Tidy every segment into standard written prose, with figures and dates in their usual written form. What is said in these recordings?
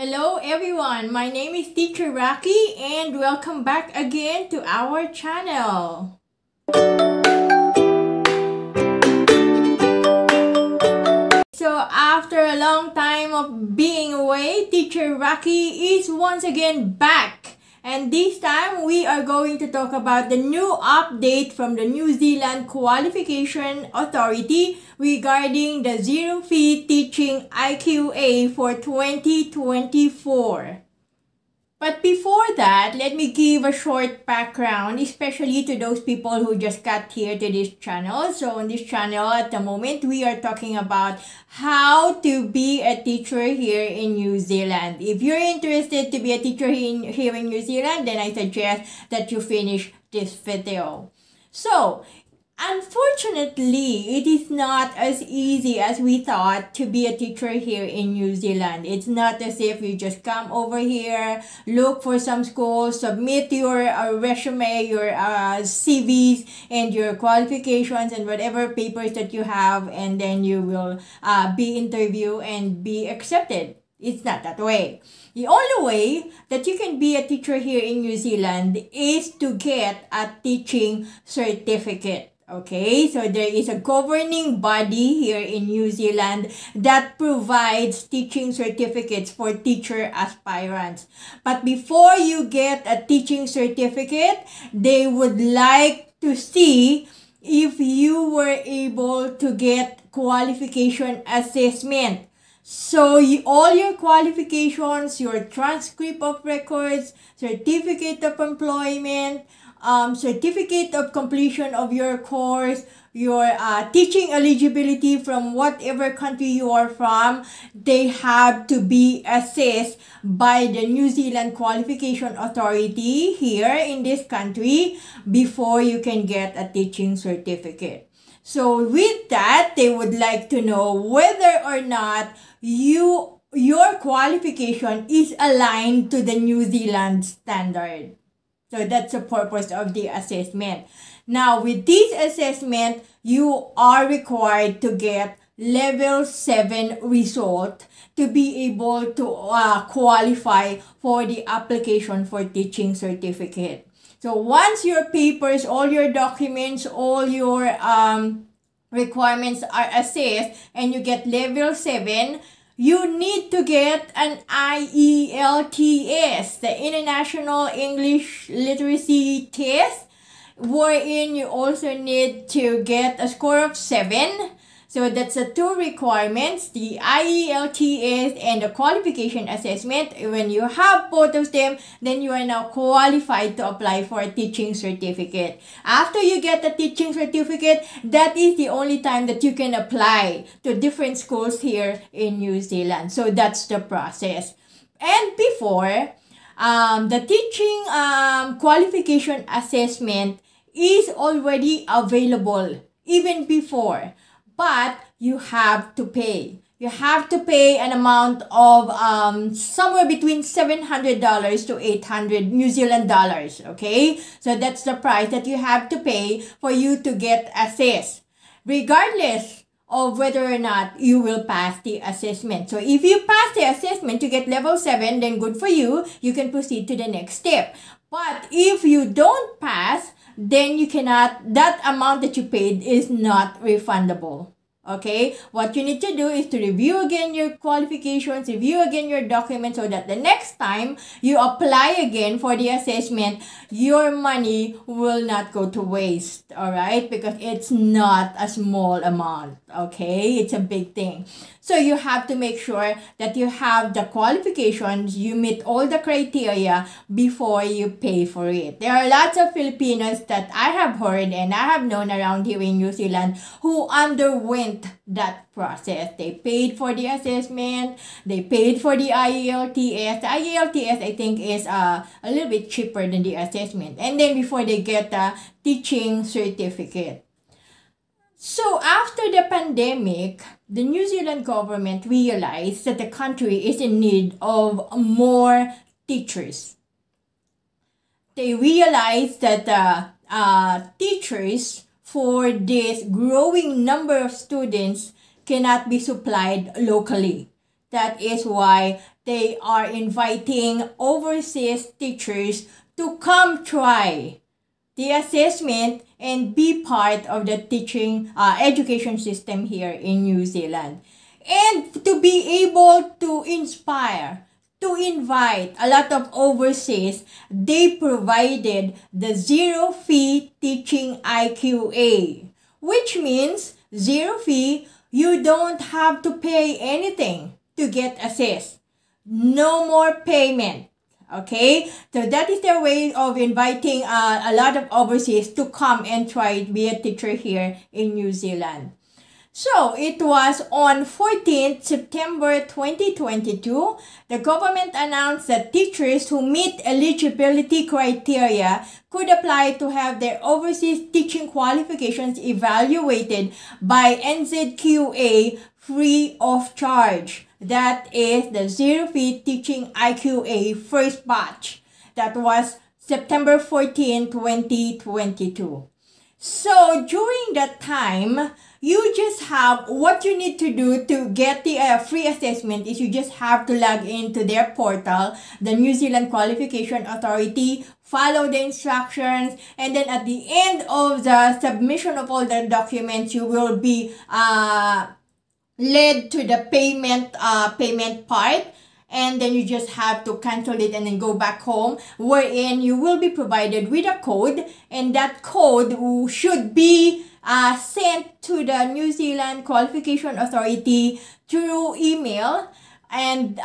Hello everyone, my name is Teacher Racky and welcome back again to our channel. So after a long time of being away, Teacher Racky is once again back. And this time we are going to talk about the new update from the New Zealand Qualification Authority regarding the Zero-fee Teaching IQA for 2024. But before that, let me give a short background, especially to those people who just got here to this channel. So on this channel at the moment, we are talking about how to be a teacher here in New Zealand. If you're interested to be a teacher here in New Zealand, then I suggest that you finish this video. So, unfortunately, it is not as easy as we thought to be a teacher here in New Zealand. It's not as if you just come over here, look for some school, submit your resume, your CVs, and your qualifications and whatever papers that you have, and then you will be interviewed and be accepted. It's not that way. The only way that you can be a teacher here in New Zealand is to get a teaching certificate. Okay, so there is a governing body here in New Zealand that provides teaching certificates for teacher aspirants. But before you get a teaching certificate, they would like to see if you were able to get qualification assessment. So all your qualifications, your transcript of records, certificate of employment, certificate of completion of your course, your teaching eligibility from whatever country you are from, they have to be assessed by the New Zealand Qualification Authority here in this country before you can get a teaching certificate. So with that, they would like to know whether or not your qualification is aligned to the New Zealand standard. So that's the purpose of the assessment. Now, with this assessment, you are required to get level 7 result to be able to qualify for the application for teaching certificate. So once your papers, all your documents, all your requirements are assessed and you get level 7, you need to get an IELTS, the International English Literacy Test, wherein you also need to get a score of 7. So that's the two requirements, the IELTS and the qualification assessment. When you have both of them, then you are now qualified to apply for a teaching certificate. After you get the teaching certificate, that is the only time that you can apply to different schools here in New Zealand. So that's the process. And before, the teaching qualification assessment is already available even before. But you have to pay. You have to pay an amount of somewhere between $700 to 800 New Zealand dollars. Okay, so that's the price that you have to pay for you to get assessed, regardless of whether or not you will pass the assessment. So if you pass the assessment to get level 7, then good for you. You can proceed to the next step. But if you don't pass, then you cannot, that amount that you paid is not refundable. Okay, what you need to do is to review again your qualifications, review again your documents, so that the next time you apply again for the assessment, your money will not go to waste. All right, because it's not a small amount. Okay, it's a big thing. So you have to make sure that you have the qualifications, you meet all the criteria before you pay for it. There are lots of Filipinos that I have heard and I have known around here in New Zealand who underwent that process. They paid for the assessment, they paid for the IELTS. The IELTS, I think, is a little bit cheaper than the assessment. And then before they get a teaching certificate. So after the pandemic, the New Zealand government realized that the country is in need of more teachers. They realized that teachers for this growing number of students cannot be supplied locally. That is why they are inviting overseas teachers to come try the assessment and be part of the teaching education system here in New Zealand. And to be able to inspire, to invite a lot of overseas, they provided the Zero-fee Teaching IQA, which means zero fee, you don't have to pay anything to get assessed. No more payment. Okay, so that is their way of inviting a lot of overseas to come and try to be a teacher here in New Zealand. So it was on 14th September 2022, the government announced that teachers who meet eligibility criteria could apply to have their overseas teaching qualifications evaluated by NZQA free of charge. That is the Zero-fee Teaching IQA first batch. That was September 14, 2022. So during that time, you just have, what you need to do to get the free assessment is you just have to log into their portal, the New Zealand Qualification Authority, follow the instructions, and then at the end of the submission of all the documents, you will be led to the payment part. And then you just have to cancel it and then go back home, wherein you will be provided with a code, and that code should be sent to the New Zealand Qualification Authority through email, and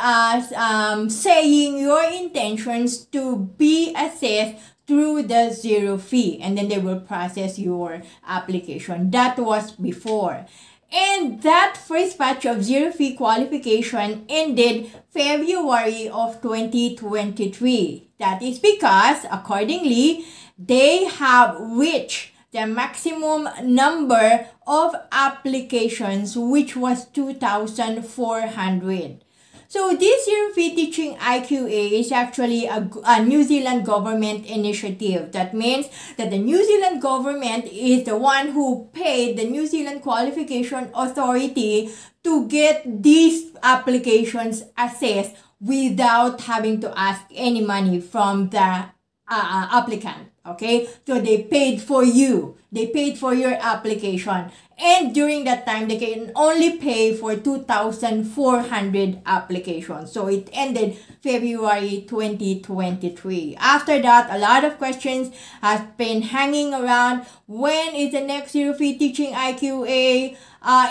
saying your intentions to be assessed through the zero fee, and then they will process your application. That was before. And that first batch of zero-fee qualification ended February of 2023. That is because, accordingly, they have reached the maximum number of applications, which was 2,400. So this Zero-fee Teaching IQA is actually a New Zealand government initiative. That means that the New Zealand government is the one who paid the New Zealand Qualification Authority to get these applications assessed without having to ask any money from the applicant. Okay, so they paid for you. They paid for your application. And during that time, they can only pay for 2,400 applications. So it ended February 2023. After that, a lot of questions have been hanging around. When is the next Zero-fee Teaching IQA?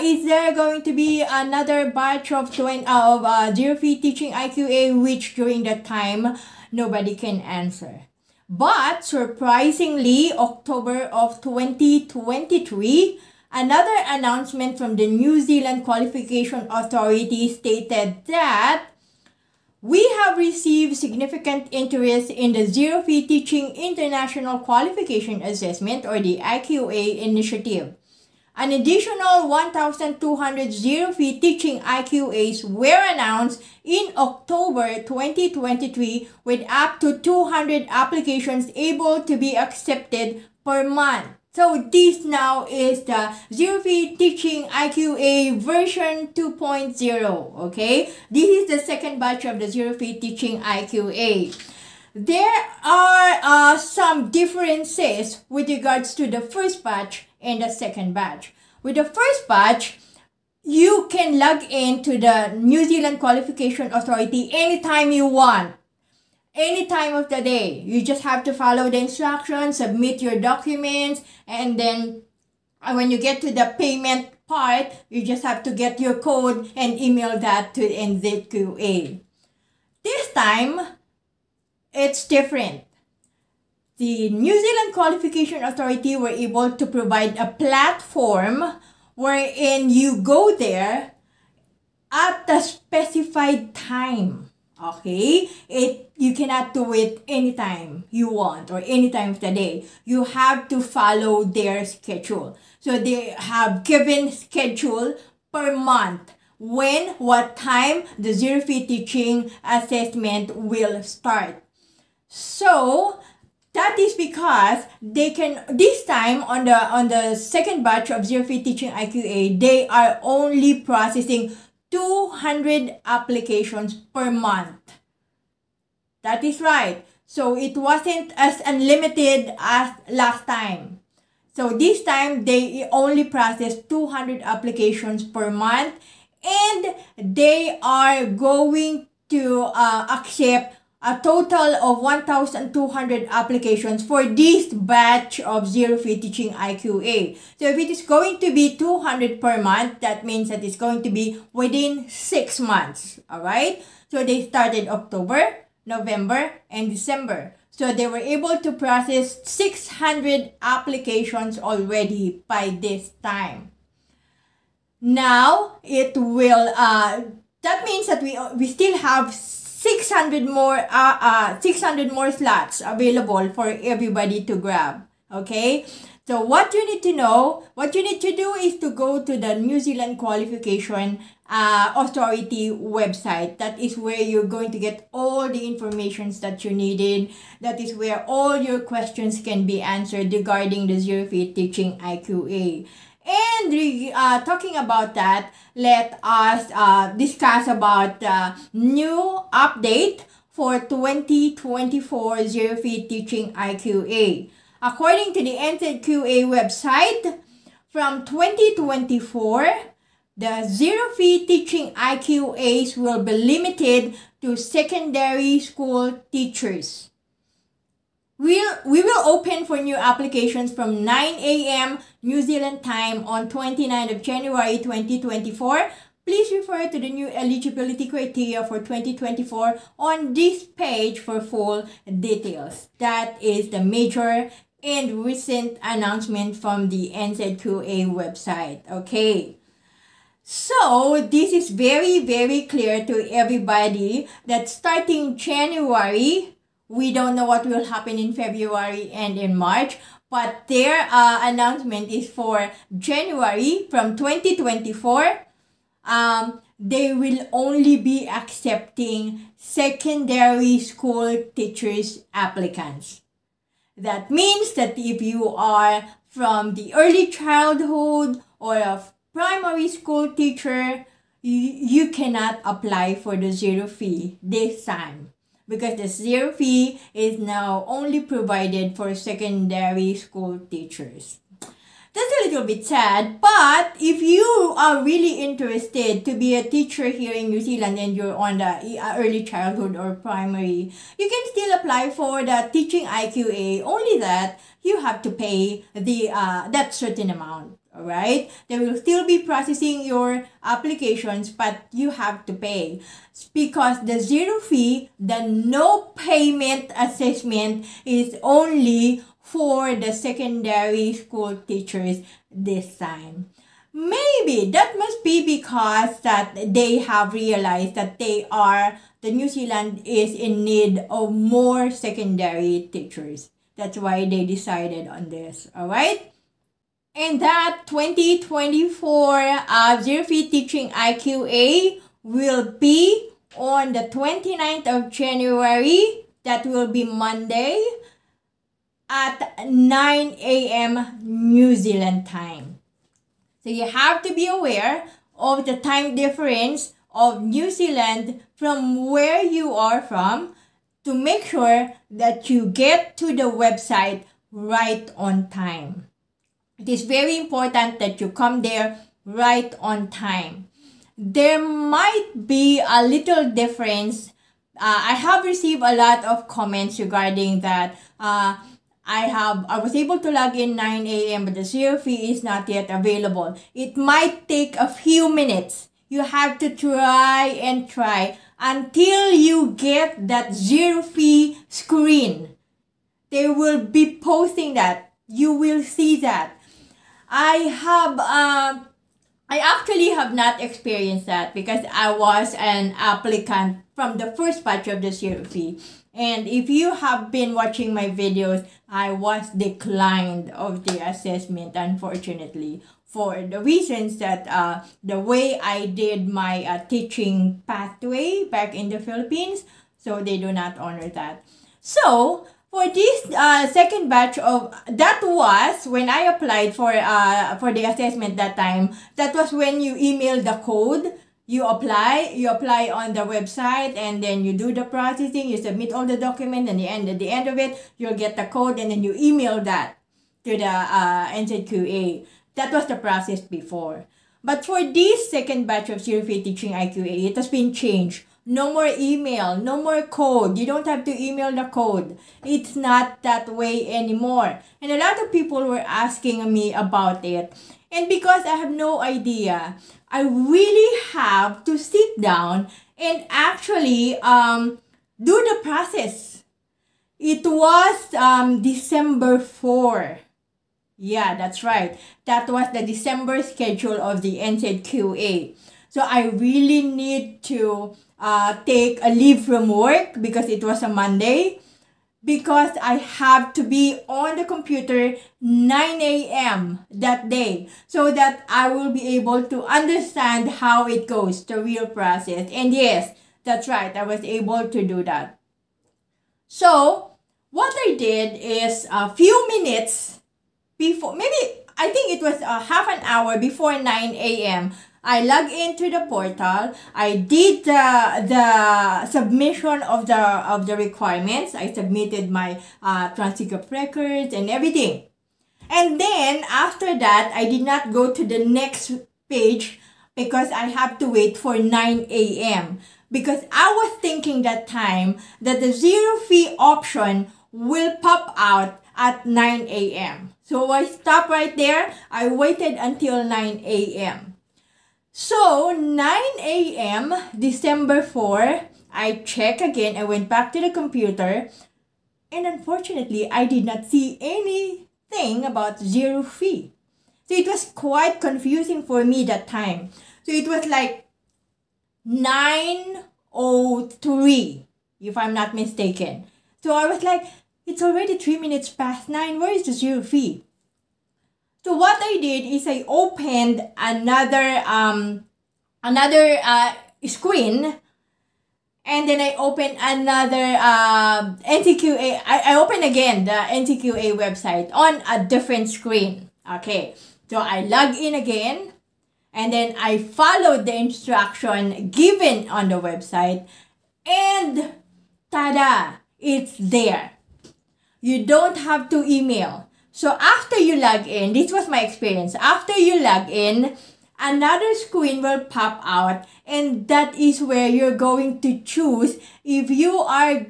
Is there going to be another batch of Zero-fee Teaching IQA, which during that time, nobody can answer. But surprisingly, October of 2023, another announcement from the New Zealand Qualification Authority stated that we have received significant interest in the Zero-fee Teaching International Qualification Assessment, or the IQA initiative. An additional 1,200 Zero-fee Teaching IQAs were announced in October 2023, with up to 200 applications able to be accepted per month. So this now is the Zero-fee Teaching IQA version 2.0, okay? This is the second batch of the Zero-fee Teaching IQA. There are some differences with regards to the first batch and the second batch. With the first batch, you can log in to the New Zealand Qualification Authority anytime you want, any time of the day. You just have to follow the instructions, submit your documents, and then when you get to the payment part, you just have to get your code and email that to NZQA. This time, it's different. The New Zealand Qualification Authority were able to provide a platform wherein you go there at the specified time. Okay? You cannot do it anytime you want or any time of the day. You have to follow their schedule. So they have given schedule per month. When, what time the Zero-fee Teaching Assessment will start. So that is because they can, this time on the second batch of Zero-fee Teaching IQA, they are only processing 200 applications per month. That is right. So it wasn't as unlimited as last time. So this time they only processed 200 applications per month, and they are going to accept a total of 1,200 applications for this batch of Zero-fee Teaching IQA. So if it is going to be 200 per month, that means that it's going to be within 6 months. Alright? So they started October, November, and December. So they were able to process 600 applications already by this time. Now, it will, that means that we still have 600 more slots available for everybody to grab. Okay? So what you need to know, what you need to do is to go to the New Zealand Qualification Authority website. That is where you're going to get all the information that you needed. That is where all your questions can be answered regarding the Zero-fee Teaching IQA. And talking about that, let us discuss about the new update for 2024 Zero-fee Teaching IQA. According to the NZQA website, from 2024, the Zero-fee Teaching IQAs will be limited to secondary school teachers. We will open for new applications from 9 a.m. New Zealand time on 29th of January 2024. Please refer to the new eligibility criteria for 2024 on this page for full details. That is the major and recent announcement from the NZQA website. Okay. So, this is very, very clear to everybody that starting January, we don't know what will happen in February and in March, but their announcement is for January from 2024. They will only be accepting secondary school teachers applicants. That means that if you are from the early childhood or a primary school teacher, you cannot apply for the zero fee this time, because the zero fee is now only provided for secondary school teachers. That's a little bit sad, but if you are really interested to be a teacher here in New Zealand and you're on the early childhood or primary, you can still apply for the Teaching IQA, only that you have to pay the that certain amount. Alright, they will still be processing your applications, but you have to pay, because the zero fee, the no payment assessment, is only for the secondary school teachers this time. Maybe that must be because that they have realized that the New Zealand is in need of more secondary teachers. That's why they decided on this. Alright. And that 2024 Zero-fee Teaching IQA will be on the 29th of January. That will be Monday at 9 a.m. New Zealand time. So you have to be aware of the time difference of New Zealand from where you are from, to make sure that you get to the website right on time. It is very important that you come there right on time. There might be a little difference. I have received a lot of comments regarding that. I was able to log in 9 a.m. but the zero fee is not yet available. It might take a few minutes. You have to try and try until you get that zero fee screen. They will be posting that. You will see that. I actually have not experienced that, because I was an applicant from the first batch of the zero fee. And if you have been watching my videos, I was declined of the assessment, unfortunately, for the reasons that the way I did my teaching pathway back in the Philippines, so they do not honor that. So for this second batch of, that was when I applied for the assessment that time. That was when you emailed the code You apply on the website, and then you do the processing, you submit all the documents, and at the end of it, you'll get the code, and then you email that to the NZQA. That was the process before. But for this second batch of Zero-fee Teaching IQA, it has been changed. No more email, no more code. You don't have to email the code. It's not that way anymore. And a lot of people were asking me about it. And because I have no idea, I really have to sit down and actually do the process. It was December 4. Yeah, that's right. That was the December schedule of the NZQA. So I really need to take a leave from work because it was a Monday, because I have to be on the computer 9 a.m. that day so that I will be able to understand how it goes, the real process. And yes, that's right, I was able to do that. So what I did is a few minutes before, maybe I think it was half an hour before 9 a.m., I log into the portal. I did the submission of the requirements. I submitted my transcript of records and everything. And then after that, I did not go to the next page because I have to wait for 9 a.m. Because I was thinking that time that the zero fee option will pop out at 9 a.m. So I stopped right there. I waited until 9 a.m. So 9 a.m. December 4, I checked again. I went back to the computer, and unfortunately, I did not see anything about zero fee. So it was quite confusing for me that time. So it was like 9:03, if I'm not mistaken. So I was like, it's already 3 minutes past 9. Where is the zero fee? So what I did is I opened another screen, and then I opened another NZQA. I opened again the NZQA website on a different screen. Okay, so I log in again, and then I followed the instruction given on the website, and tada, it's there. You don't have to email. So after you log in, this was my experience. After you log in, another screen will pop out, and that is where you're going to choose if you are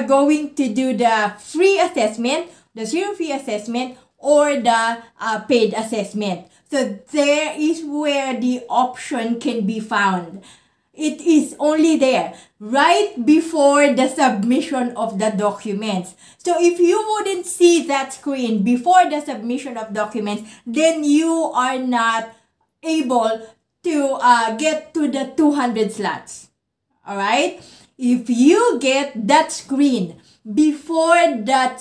going to do the free assessment, the zero fee assessment, or the paid assessment. So there is where the option can be found. It is only there right before the submission of the documents. So if you wouldn't see that screen before the submission of documents, then you are not able to get to the 200 slots. Alright? If you get that screen before that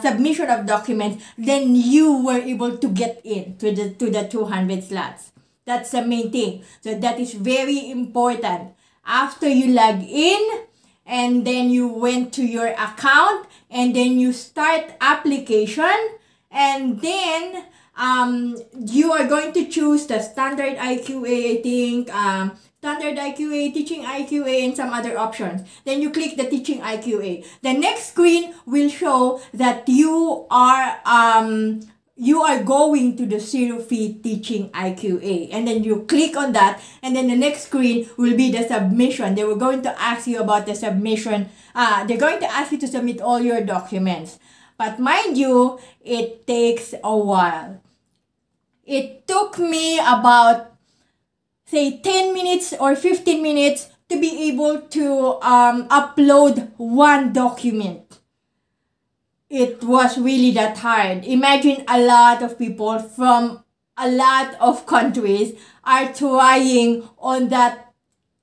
submission of documents, then you were able to get in to the 200 slots. That's the main thing. So that is very important. After you log in, and then you went to your account, and then you start application, and then you are going to choose the standard IQA, I think, standard IQA, teaching IQA, and some other options. Then you click the teaching IQA. The next screen will show that you are going to the zero-fee teaching IQA, and then you click on that, and then the next screen will be the submission. They were going to ask you about the submission. They're going to ask you to submit all your documents. But mind you, it takes a while. It took me about, say, 10 minutes or 15 minutes to be able to upload one document. It was really that hard. Imagine a lot of people from a lot of countries are trying on that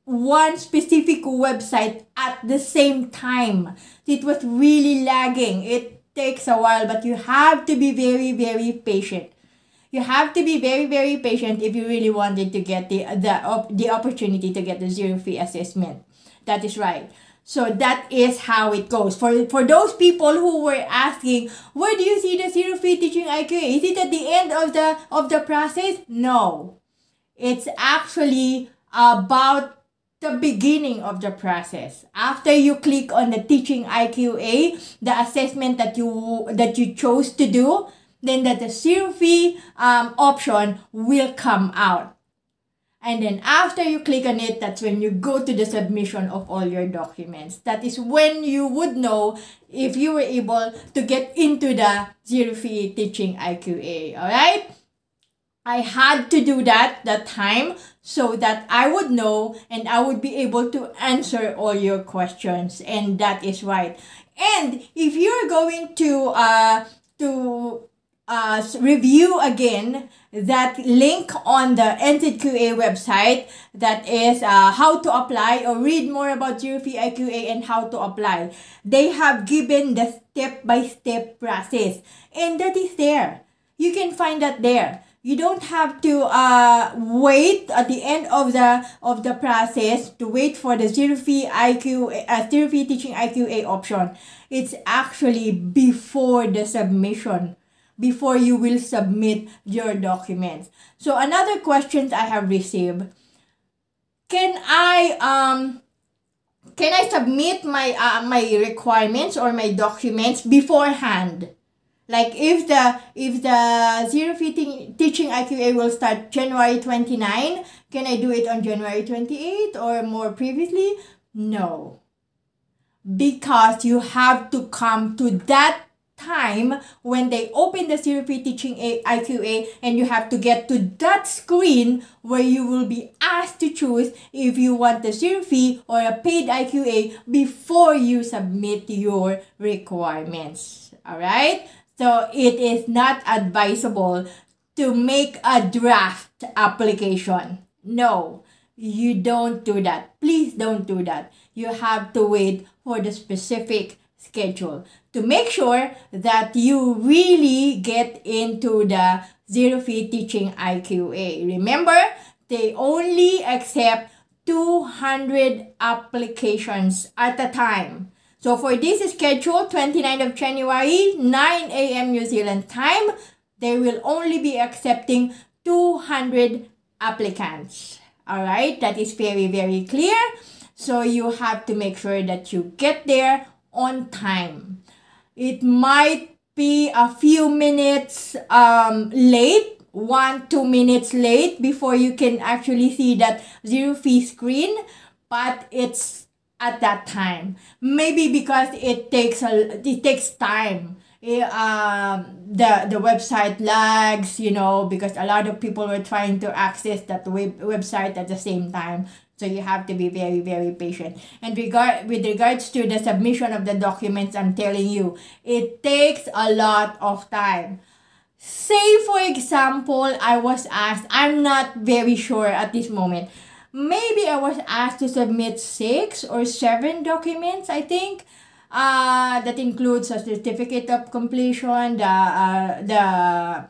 one specific website at the same time. It was really lagging. It takes a while, but you have to be very, very patient. You have to be very, very patient if you really wanted to get the opportunity to get the zero-fee assessment. That is right. So that is how it goes. For those people who were asking, where do you see the zero-fee teaching IQA? Is it at the end of the process? No. It's actually about the beginning of the process. After you click on the Teaching IQA, the assessment that you chose to do, then the zero fee option will come out. And then after you click on it, that's when you go to the submission of all your documents. That is when you would know if you were able to get into the Zero-fee Teaching IQA. Alright? I had to do that time so that I would know and I would be able to answer all your questions. And that is right. And if you're going to review again that link on the NZQA website, that is how to apply, or read more about Zero-fee IQA and how to apply. They have given the step-by-step process, and that is there. You can find that there. You don't have to wait at the end of the process to wait for the Zero-fee IQA, Zero-fee Teaching IQA option. It's actually before the submission, before you will submit your documents. So another question I have received: can I submit my requirements or my documents beforehand? Like if the Zero-fee Teaching IQA will start January 29, can I do it on January 28 or more previously? No. Because you have to come to that time when they open the Zero-fee Teaching IQA, and you have to get to that screen where you will be asked to choose if you want the Zero-fee or a paid IQA before you submit your requirements. Alright? So it is not advisable to make a draft application. No, you don't do that. Please don't do that. You have to wait for the specific schedule to make sure that you really get into the Zero-fee Teaching IQA. Remember, they only accept 200 applications at a time. So for this schedule, 29th of January, 9 a.m. New Zealand time, they will only be accepting 200 applicants. Alright, that is very, very clear. So you have to make sure that you get there on time. It might be a few minutes late, 1-2 minutes late before you can actually see that Zero-fee screen, but it's at that time. Maybe because it takes time. The website lags, because a lot of people were trying to access that website at the same time. So you have to be very, very patient. And with regards to the submission of the documents, I'm telling you, it takes a lot of time. Say, for example, I was asked, I'm not very sure at this moment, maybe I was asked to submit 6 or 7 documents, I think. That includes a certificate of completion, the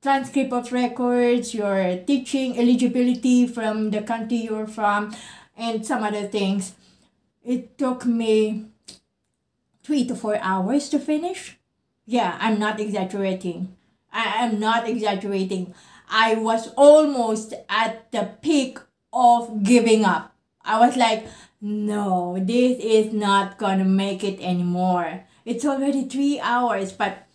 transcript of records, your teaching eligibility from the country you're from, and some other things. It took me 3 to 4 hours to finish. Yeah, I'm not exaggerating. I am not exaggerating. I was almost at the peak of giving up. I was like, no, this is not gonna make it anymore. It's already 3 hours, but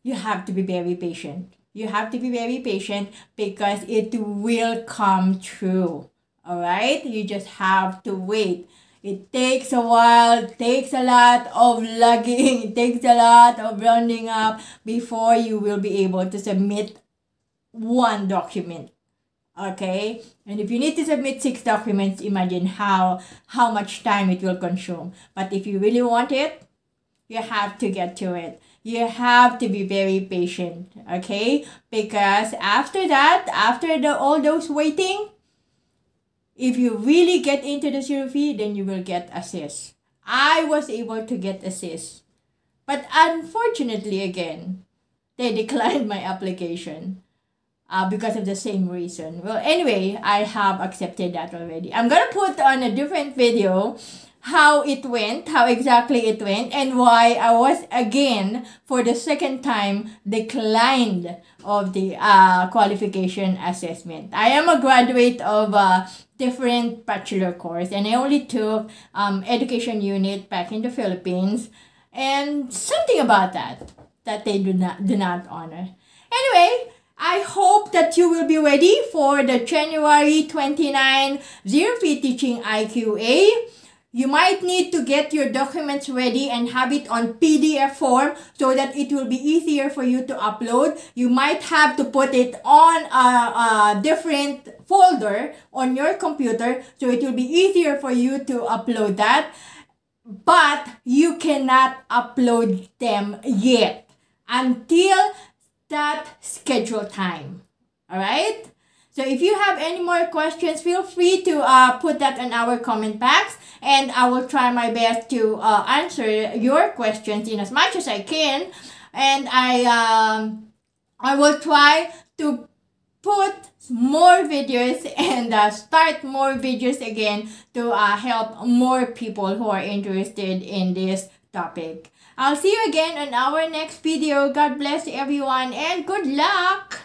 you have to be very patient. You have to be very patient because it will come true. Alright? You just have to wait. It takes a while, it takes a lot of logging, it takes a lot of rounding up before you will be able to submit one document. Okay? And if you need to submit 6 documents, imagine how much time it will consume. But if you really want it, you have to get to it. You have to be very patient, okay? Because after that, after all those waiting, if you really get into the Zero-fee, then you will get assist. I was able to get assist. But unfortunately, again, they declined my application because of the same reason. Well, anyway, I have accepted that already. I'm going to put on a different video how it went, how exactly it went, and why I was again, for the second time, declined of the qualification assessment. I am a graduate of different bachelor course, and I only took education unit back in the Philippines, and something about that they do not honor. Anyway, I hope that you will be ready for the January 29 Zero-fee Teaching IQA. You might need to get your documents ready and have it on PDF form so that it will be easier for you to upload. You might have to put it on a different folder on your computer so it will be easier for you to upload that. But you cannot upload them yet until that scheduled time. Alright? So if you have any more questions, feel free to put that in our comment box, and I will try my best to answer your questions in as much as I can. And I will try to put more videos and start more videos again to help more people who are interested in this topic. I'll see you again on our next video. God bless everyone and good luck!